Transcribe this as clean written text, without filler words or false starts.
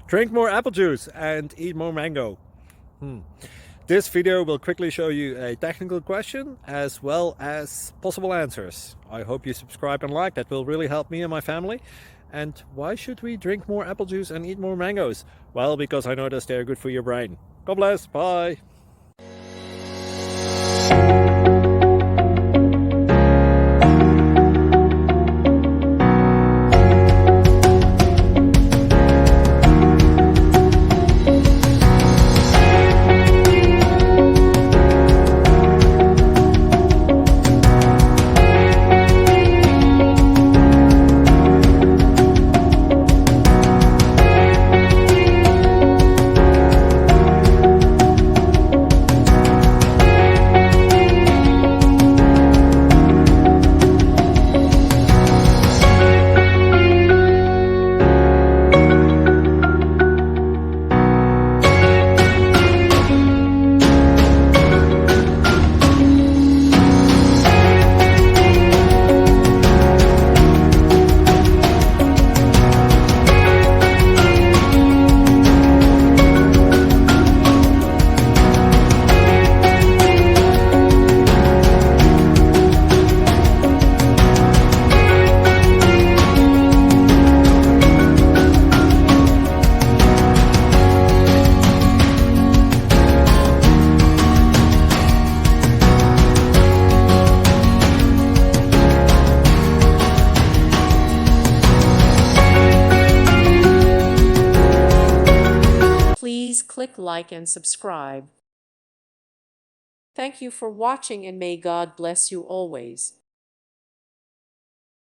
Drink more apple juice and eat more mango. This video will quickly show you a technical question as well as possible answers. I hope you subscribe and like, that will really help me and my family. And why should we drink more apple juice and eat more mangoes? Well, because I noticed they're good for your brain. God bless, bye! Please click like and subscribe. Thank you for watching and may God bless you always.